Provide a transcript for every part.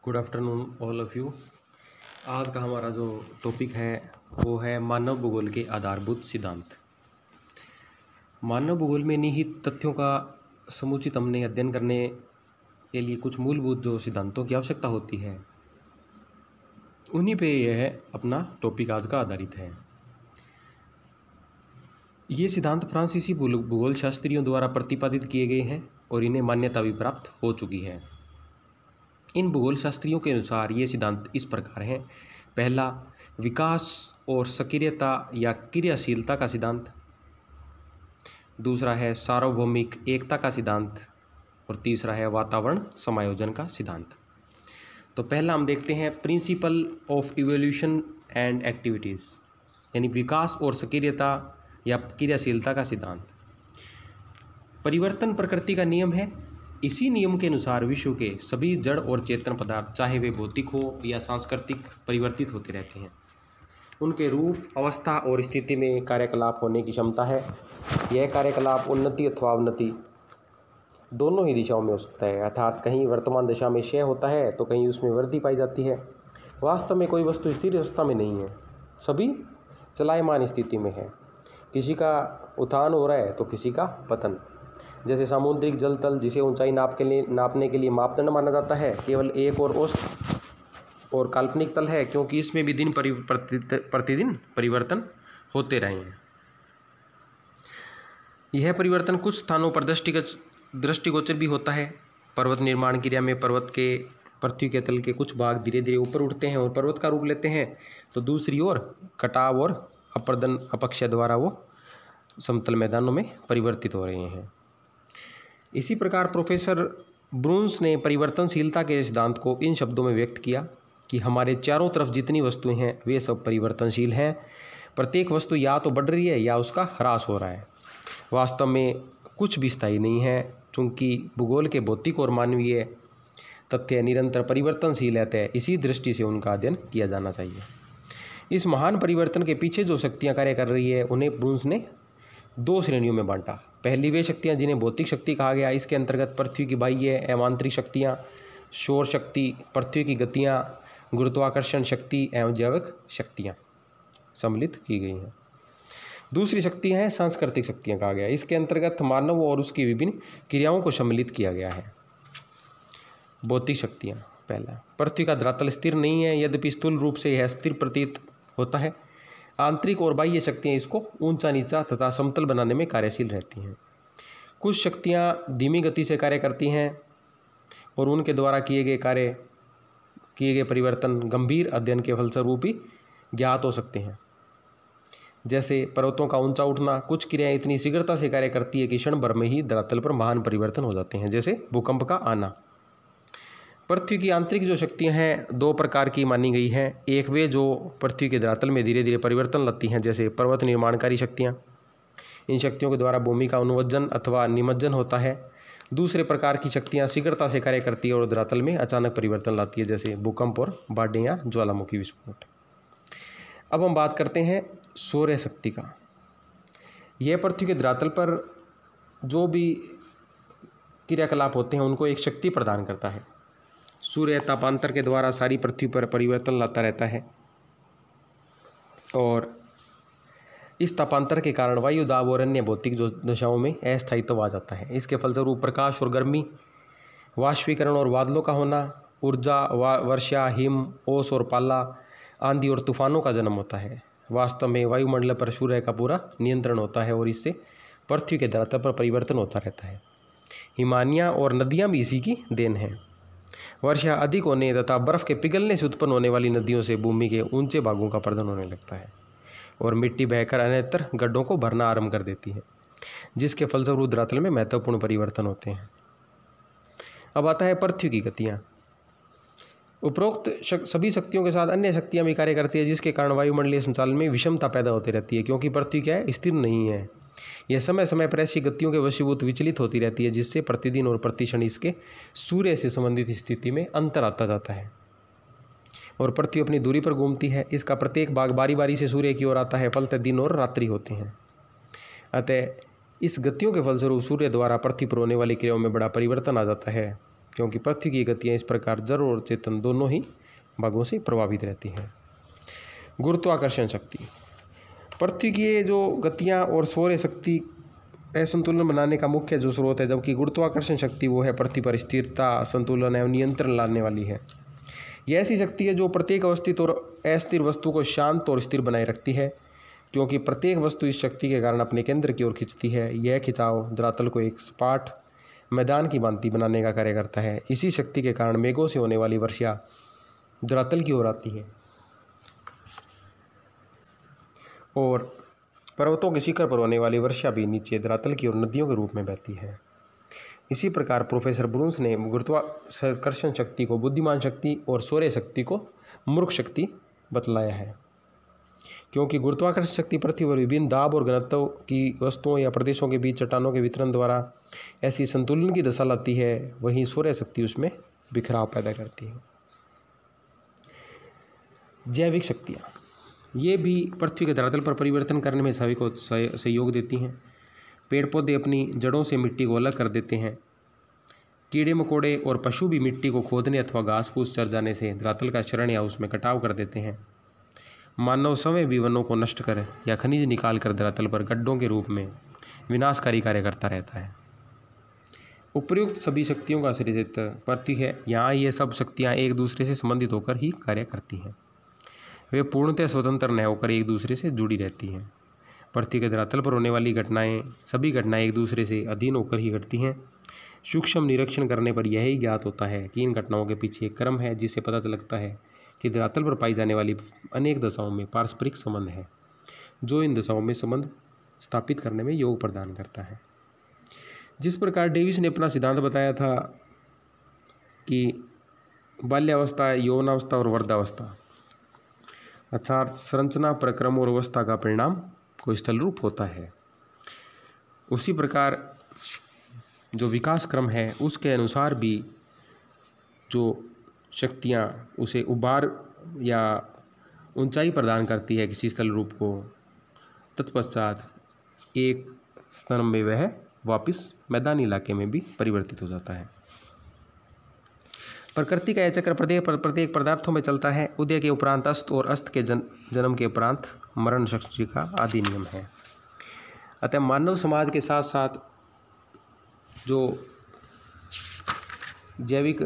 Good afternoon all of you. आज का हमारा जो टॉपिक है वो है मानव भूगोल के आधारभूत सिद्धांत। मानव भूगोल में निहित तथ्यों का समुचित हमने अध्ययन करने के लिए कुछ मूलभूत जो सिद्धांतों की आवश्यकता होती है, उन्हीं पे यह अपना टॉपिक आज का आधारित है। ये सिद्धांत फ्रांसीसी भूगोल शास्त्रियों द्वारा प्रतिपादित किए गए हैं और इन्हें मान्यता भी प्राप्त हो चुकी है। इन भूगोल शास्त्रियों के अनुसार ये सिद्धांत इस प्रकार हैं। पहला, विकास और सक्रियता या क्रियाशीलता का सिद्धांत। दूसरा है सार्वभौमिक एकता का सिद्धांत। और तीसरा है वातावरण समायोजन का सिद्धांत। तो पहला हम देखते हैं principle of evolution and activities, यानी विकास और सक्रियता या क्रियाशीलता का सिद्धांत। परिवर्तन प्रकृति का नियम है। इसी नियम के अनुसार विश्व के सभी जड़ और चेतन पदार्थ, चाहे वे भौतिक हो या सांस्कृतिक, परिवर्तित होते रहते हैं। उनके रूप, अवस्था और स्थिति में कार्यकलाप होने की क्षमता है। यह कार्यकलाप उन्नति अथवा अवनति दोनों ही दिशाओं में हो सकता है, अर्थात कहीं वर्तमान दशा में क्षय होता है तो कहीं उसमें वृद्धि पाई जाती है। वास्तव में कोई वस्तु स्थिर अवस्था में नहीं है, सभी चलायमान स्थिति में है। किसी का उत्थान हो रहा है तो किसी का पतन। जैसे सामुद्रिक जल तल, जिसे ऊंचाई नापने के लिए मापदंड माना जाता है, केवल एक और औसत और काल्पनिक तल है, क्योंकि इसमें भी प्रतिदिन परिवर्तन होते रहे हैं। यह परिवर्तन कुछ स्थानों पर दृष्टिगोचर भी होता है। पर्वत निर्माण क्रिया में पृथ्वी के तल के कुछ भाग धीरे धीरे ऊपर उठते हैं और पर्वत का रूप लेते हैं, तो दूसरी ओर कटाव और अपर्दन अपक्षय द्वारा वो समतल मैदानों में परिवर्तित हो रहे हैं। इसी प्रकार प्रोफेसर ब्रून्स ने परिवर्तनशीलता के सिद्धांत को इन शब्दों में व्यक्त किया कि हमारे चारों तरफ जितनी वस्तुएं हैं वे सब परिवर्तनशील हैं। प्रत्येक वस्तु या तो बढ़ रही है या उसका ह्रास हो रहा है। वास्तव में कुछ भी स्थायी नहीं है, चूँकि भूगोल के भौतिक और मानवीय तथ्य निरंतर परिवर्तनशील रहते हैं। इसी दृष्टि से उनका अध्ययन किया जाना चाहिए। इस महान परिवर्तन के पीछे जो शक्तियाँ कार्य कर रही है उन्हें ब्रून्स ने दो श्रेणियों में बांटा। पहली वे शक्तियाँ जिन्हें भौतिक शक्ति कहा गया। इसके अंतर्गत पृथ्वी की बाह्य एवं आंतरिक शक्तियाँ, सौर शक्ति, पृथ्वी की गतियाँ, गुरुत्वाकर्षण शक्ति एवं जैविक शक्तियाँ सम्मिलित की गई हैं। दूसरी शक्तियाँ हैं सांस्कृतिक शक्तियाँ कहा गया। इसके अंतर्गत मानव और उसकी विभिन्न क्रियाओं को सम्मिलित किया गया है। भौतिक शक्तियाँ, पहला, पृथ्वी का धरातल स्थिर नहीं है, यद्यपि स्थूल रूप से यह स्थिर प्रतीत होता है। आंतरिक और बाह्य शक्तियाँ इसको ऊंचा नीचा तथा समतल बनाने में कार्यशील रहती हैं। कुछ शक्तियाँ धीमी गति से कार्य करती हैं और उनके द्वारा किए गए परिवर्तन गंभीर अध्ययन के फलस्वरूप ही ज्ञात हो सकते हैं। जैसे पर्वतों का ऊंचा उठना। कुछ क्रियाएं इतनी शीघ्रता से कार्य करती है कि क्षण भर में ही धरातल पर महान परिवर्तन हो जाते हैं, जैसे भूकंप का आना। पृथ्वी की आंतरिक जो शक्तियां हैं दो प्रकार की मानी गई हैं। एक वे जो पृथ्वी के धरातल में धीरे धीरे परिवर्तन लाती हैं, जैसे पर्वत निर्माणकारी शक्तियां। इन शक्तियों के द्वारा भूमि का अनुवज्जन अथवा निमज्जन होता है। दूसरे प्रकार की शक्तियां शीघ्रता से कार्य करती है और धरातल में अचानक परिवर्तन लाती है, जैसे भूकंप और बाढ़ें या ज्वालामुखी विस्फोट। अब हम बात करते हैं सौर शक्ति का। यह पृथ्वी के धरातल पर जो भी क्रियाकलाप होते हैं उनको एक शक्ति प्रदान करता है। सूर्य तापांतर के द्वारा सारी पृथ्वी पर परिवर्तन लाता रहता है और इस तापांतर के कारण वायु दाब और अन्य भौतिक जो दशाओं में अस्थायित्व आ जाता है। इसके फलस्वरूप प्रकाश और गर्मी, वाष्पीकरण और बादलों का होना, ऊर्जा, वर्षा, हिम, ओस और पाला, आंधी और तूफानों का जन्म होता है। वास्तव में वायुमंडल पर सूर्य का पूरा नियंत्रण होता है और इससे पृथ्वी के धरातल पर परिवर्तन होता रहता है। हिमानियाँ और नदियाँ भी इसी की देन हैं। वर्षा अधिक होने तथा बर्फ़ के पिघलने से उत्पन्न होने वाली नदियों से भूमि के ऊंचे भागों का अपरदन होने लगता है और मिट्टी बहकर अन्यत्र गड्ढों को भरना आरंभ कर देती है, जिसके फलस्वरूप धरातल में महत्वपूर्ण परिवर्तन होते हैं। अब आता है पृथ्वी की गतियाँ। उपरोक्त सभी शक्तियों के साथ अन्य शक्तियाँ भी कार्य करती है, जिसके कारण वायुमंडलीय संचालन में विषमता पैदा होती रहती है, क्योंकि पृथ्वी क्या है, स्थिर नहीं है। यह समय समय पर ऐसी गतियों के वशीभूत विचलित होती रहती है, जिससे प्रतिदिन और प्रतिक्षण इसके सूर्य से संबंधित स्थिति में अंतर आता जाता है और पृथ्वी अपनी दूरी पर घूमती है। इसका प्रत्येक भाग बारी बारी से सूर्य की ओर आता है, फलतः दिन और रात्रि होते हैं। अतः इस गतियों के फलस्वरूप सूर्य द्वारा पृथ्वी पर होने वाली क्रियाओं में बड़ा परिवर्तन आ जाता है, क्योंकि पृथ्वी की गतियाँ इस प्रकार जड़ और चेतन दोनों ही भागों से प्रभावित रहती हैं। गुरुत्वाकर्षण शक्ति, पृथ्वी की ये जो गतियाँ और सौर्य शक्ति असंतुलन बनाने का मुख्य जो स्रोत है, जबकि गुरुत्वाकर्षण शक्ति वो है पृथ्वी पर स्थिरता, संतुलन एवं नियंत्रण लाने वाली है। यह ऐसी शक्ति है जो प्रत्येक अवस्थित और अस्थिर वस्तु को शांत और स्थिर बनाए रखती है, क्योंकि प्रत्येक वस्तु इस शक्ति के कारण अपने केंद्र की ओर खींचती है। यह खिंचाव धरातल को एक सपाट मैदान की भांति बनाने का कार्य करता है। इसी शक्ति के कारण मेघों से होने वाली वर्षा धरातल की ओर आती है और पर्वतों के शिखर पर होने वाली वर्षा भी नीचे धरातल की ओर नदियों के रूप में बहती है। इसी प्रकार प्रोफेसर ब्रून्स ने गुरुत्वाकर्षण शक्ति को बुद्धिमान शक्ति और सौर्य शक्ति को मूर्ख शक्ति बतलाया है, क्योंकि गुरुत्वाकर्षण शक्ति पृथ्वी पर विभिन्न दाब और घनत्व की वस्तुओं या प्रदेशों के बीच चट्टानों के वितरण द्वारा ऐसी संतुलन की दशा लाती है, वहीं सौर्य शक्ति उसमें बिखराव पैदा करती है। जैविक शक्तियाँ, ये भी पृथ्वी के धरातल पर परिवर्तन करने में सभी को सहयोग देती हैं। पेड़ पौधे अपनी जड़ों से मिट्टी को अलग कर देते हैं। कीड़े मकोड़े और पशु भी मिट्टी को खोदने अथवा घास फूस चर जाने से धरातल का क्षरण या उसमें कटाव कर देते हैं। मानव स्वयं भी वनों को नष्ट कर या खनिज निकाल कर धरातल पर गड्ढों के रूप में विनाशकारी कार्य करता रहता है। उपर्युक्त सभी शक्तियों का सृजित पृथ्वी है। यहाँ ये सब शक्तियाँ एक दूसरे से संबंधित होकर ही कार्य करती हैं। वे पूर्णतः स्वतंत्र न होकर एक दूसरे से जुड़ी रहती हैं। पृथ्वी के धरातल पर होने वाली सभी घटनाएं एक दूसरे से अधीन होकर ही घटती हैं। सूक्ष्म निरीक्षण करने पर यही ज्ञात होता है कि इन घटनाओं के पीछे एक क्रम है, जिससे पता लगता है कि धरातल पर पाई जाने वाली अनेक दशाओं में पारस्परिक संबंध है, जो इन दशाओं में संबंध स्थापित करने में योग प्रदान करता है। जिस प्रकार डेविस ने अपना सिद्धांत बताया था कि बाल्यावस्था, यौवनावस्था और वृद्धावस्था अर्थात संरचना, प्रक्रम और अवस्था का परिणाम को स्थल रूप होता है, उसी प्रकार जो विकास क्रम है उसके अनुसार भी जो शक्तियाँ उसे उभार या ऊंचाई प्रदान करती है किसी स्थल रूप को, तत्पश्चात एक स्थान में वह वापस मैदानी इलाके में भी परिवर्तित हो जाता है। प्रकृति का यह चक्र प्रत्येक पदार्थों में चलता है। उदय के उपरांत अस्त और अस्त के जन्म के उपरांत मरण सृष्टि का आदि नियम है। अतः मानव समाज के साथ साथ जो जैविक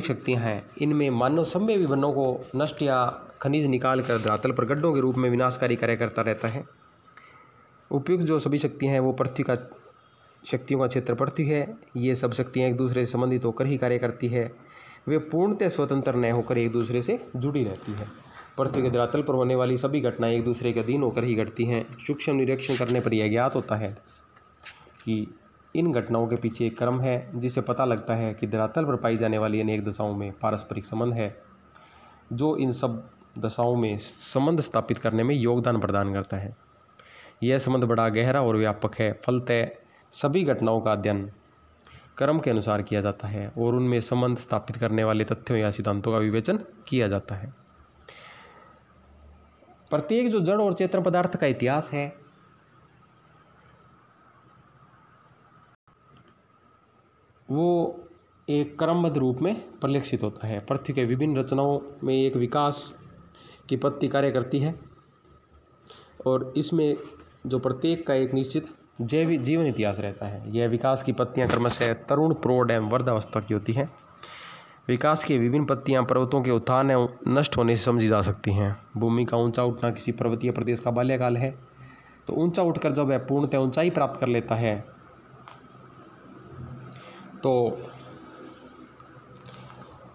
शक्तियाँ हैं, इनमें मानव सब में भी वनों को नष्ट या खनिज निकाल कर धरातल पर गड्ढों के रूप में विनाशकारी कार्य करता रहता है। उपयुक्त जो सभी शक्तियाँ हैं वो पृथ्वी का शक्तियों का क्षेत्र पृथ्वी है। ये सब शक्तियाँ एक दूसरे से संबंधित होकर ही कार्य करती है। वे पूर्णतः स्वतंत्र न होकर एक दूसरे से जुड़ी रहती है। पृथ्वी के धरातल पर होने वाली सभी घटनाएं एक दूसरे के अधीन होकर ही घटती हैं। सूक्ष्म निरीक्षण करने पर यह ज्ञात होता है कि इन घटनाओं के पीछे एक क्रम है, जिससे पता लगता है कि धरातल पर पाई जाने वाली अनेक दशाओं में पारस्परिक संबंध है, जो इन सब दशाओं में संबंध स्थापित करने में योगदान प्रदान करता है। यह संबंध बड़ा गहरा और व्यापक है। फलतः सभी घटनाओं का अध्ययन क्रम के अनुसार किया जाता है और उनमें संबंध स्थापित करने वाले तथ्यों या सिद्धांतों का विवेचन किया जाता है। प्रत्येक जो जड़ और चेतन पदार्थ का इतिहास है वो एक क्रमबद्ध रूप में परिलक्षित होता है। पृथ्वी के विभिन्न रचनाओं में एक विकास की पत्ती कार्य करती है और इसमें जो प्रत्येक का एक निश्चित जीवन इतिहास रहता है। यह विकास की पत्तियां क्रमशः तरुण, प्रौढ़ एवं वृद्धावस्था की होती हैं। विकास की विभिन्न पत्तियां पर्वतों के उत्थान एवं नष्ट होने से समझी जा सकती हैं। भूमि का ऊंचा उठना किसी पर्वतीय प्रदेश का बाल्यकाल है, तो ऊंचा उठकर जब वह पूर्णतः ऊंचाई प्राप्त कर लेता है तो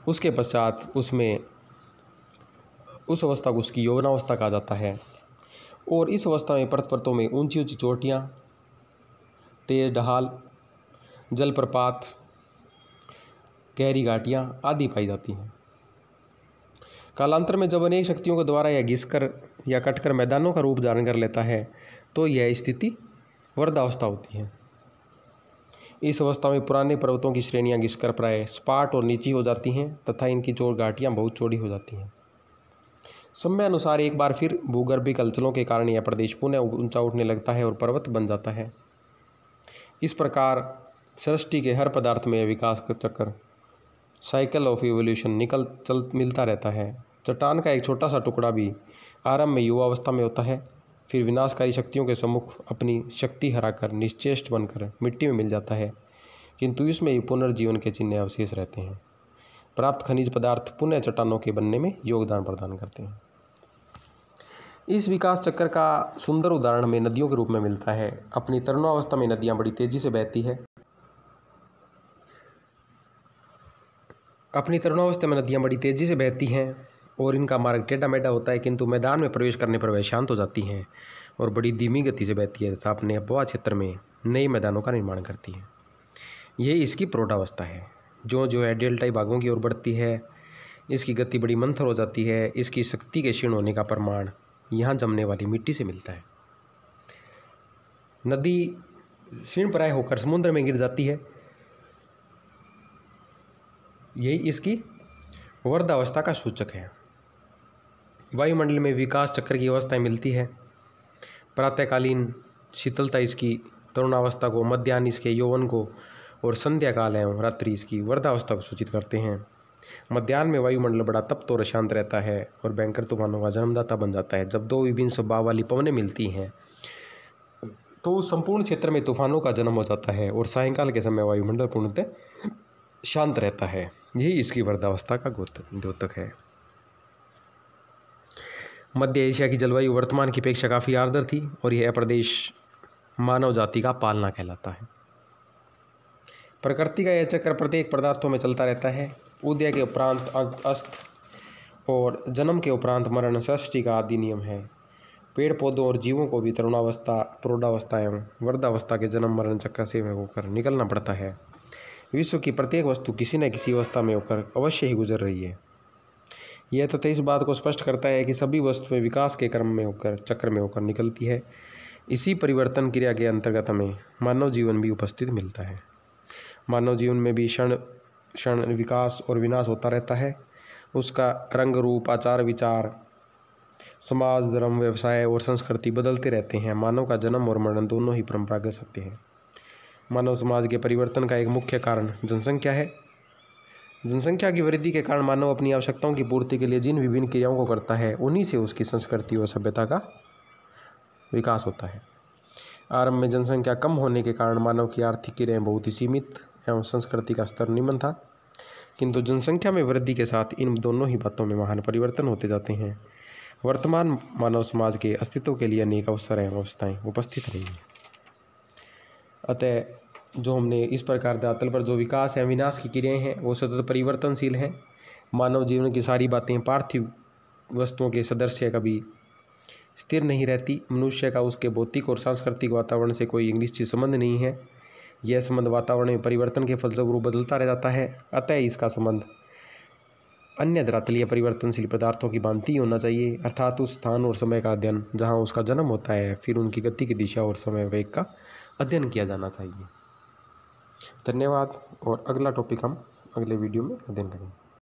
उसके पश्चात उसमें उस अवस्था को उसकी यौवनावस्था कहा जाता है। और इस अवस्था में पर्वतों में ऊंची ऊंची चोटियाँ, तेज ढाल, जलप्रपात, गहरी घाटियाँ आदि पाई जाती हैं। कालांतर में जब अनेक शक्तियों के द्वारा यह घिसकर या कटकर मैदानों का रूप धारण कर लेता है तो यह स्थिति वृद्धावस्था होती है। इस अवस्था में पुराने पर्वतों की श्रेणियाँ घिसकर प्राय सपाट और नीची हो जाती हैं तथा इनकी घाटियाँ बहुत चौड़ी हो जाती हैं। समय अनुसार एक बार फिर भूगर्भिक हलचलों के कारण यह प्रदेश पुनः ऊंचा उठने लगता है और पर्वत बन जाता है। इस प्रकार सृष्टि के हर पदार्थ में विकास का चक्र, साइकिल ऑफ इवोल्यूशन मिलता रहता है। चट्टान का एक छोटा सा टुकड़ा भी आरंभ में युवावस्था में होता है, फिर विनाशकारी शक्तियों के सम्मुख अपनी शक्ति हराकर निश्चेष्ट बनकर मिट्टी में मिल जाता है, किंतु इसमें ही पुनर्जीवन के चिन्ह अवशेष रहते हैं। प्राप्त खनिज पदार्थ पुनः चट्टानों के बनने में योगदान प्रदान करते हैं। इस विकास चक्र का सुंदर उदाहरण हमें नदियों के रूप में मिलता है। अपनी तरुणावस्था में नदियां बड़ी तेजी से बहती है। और इनका मार्ग टेढ़ा मेढ़ा होता है, किंतु मैदान में प्रवेश करने पर वह शांत हो जाती हैं और बड़ी धीमी गति से बहती है तथा अपने अपवा क्षेत्र में नए मैदानों का निर्माण करती है। यही इसकी प्रौढ़ावस्था है। जो है डेल्टाई भागों की ओर बढ़ती है, इसकी गति बड़ी मंथर हो जाती है। इसकी शक्ति के क्षीण होने का प्रमाण यहाँ जमने वाली मिट्टी से मिलता है। नदी क्षीण प्राय होकर समुद्र में गिर जाती है। यही इसकी वर्धावस्था का सूचक है। वायुमंडल में विकास चक्र की अवस्थाएं मिलती है। प्रातःकालीन शीतलता इसकी तरुणावस्था को, मध्याह्न इसके यौवन को और संध्या काल एवं रात्रि इसकी वर्धावस्था को सूचित करते हैं। मध्याह्न में वायुमंडल बड़ा तप्त और शांत रहता है और भयंकर तूफानों का जन्मदाता बन जाता है। जब दो विभिन्न स्वभाव वाली पवनें मिलती हैं तो उस संपूर्ण क्षेत्र में तूफानों का जन्म हो जाता है और सायंकाल के समय वायुमंडल पूर्णतः शांत रहता है। यही इसकी वर्धावस्था का द्योतक है। मध्य एशिया की जलवायु वर्तमान की अपेक्षा काफ़ी आर्द्र थी और यह प्रदेश मानव जाति का पालना कहलाता है। प्रकृति का यह चक्र प्रत्येक पदार्थों में चलता रहता है। उदय के उपरांत अस्त और जन्म के उपरांत मरण सृष्टि का आदि नियम है। पेड़ पौधों और जीवों को भी तरुणावस्था, प्रौढ़ावस्था एवं वर्धावस्था के जन्म मरण चक्र से होकर निकलना पड़ता है। विश्व की प्रत्येक वस्तु किसी न किसी अवस्था में होकर अवश्य ही गुजर रही है। यह तथ्य इस बात को स्पष्ट करता है कि सभी वस्तुएं विकास के क्रम में होकर, चक्र में होकर निकलती है। इसी परिवर्तन क्रिया के अंतर्गत हमें मानव जीवन भी उपस्थित मिलता है। मानव जीवन में भी क्षण क्षण विकास और विनाश होता रहता है। उसका रंग, रूप, आचार, विचार, समाज, धर्म, व्यवसाय और संस्कृति बदलते रहते हैं। मानव का जन्म और मरण दोनों ही परंपरागत सत्य हैं। मानव समाज के परिवर्तन का एक मुख्य कारण जनसंख्या है। जनसंख्या की वृद्धि के कारण मानव अपनी आवश्यकताओं की पूर्ति के लिए जिन विभिन्न क्रियाओं को करता है, उन्हीं से उसकी संस्कृति और सभ्यता का विकास होता है। आरंभ में जनसंख्या कम होने के कारण मानव की आर्थिक क्रियाएं बहुत ही सीमित एवं संस्कृति का स्तर निम्न था, किंतु जनसंख्या में वृद्धि के साथ इन दोनों ही बातों में महान परिवर्तन होते जाते हैं। वर्तमान मानव समाज के अस्तित्व के लिए अनेक अवसर एवं अवस्थाएं उपस्थित रही हैं। अतः जो हमने इस प्रकार धरातल पर जो विकास है, विनाश की क्रियाएं हैं, वो सतत परिवर्तनशील हैं। मानव जीवन की सारी बातें पार्थिव वस्तुओं के सदृश कभी स्थिर नहीं रहती। मनुष्य का उसके भौतिक और सांस्कृतिक वातावरण से कोई निश्चित संबंध नहीं है। यह संबंध वातावरण में परिवर्तन के फलस्वरूप बदलता रह जाता है। अतः इसका संबंध अन्य धरातलीय परिवर्तनशील पदार्थों की भांति होना चाहिए, अर्थात उस स्थान और समय का अध्ययन जहाँ उसका जन्म होता है, फिर उनकी गति की दिशा और समय वेग का अध्ययन किया जाना चाहिए। धन्यवाद। और अगला टॉपिक हम अगले वीडियो में अध्ययन करेंगे।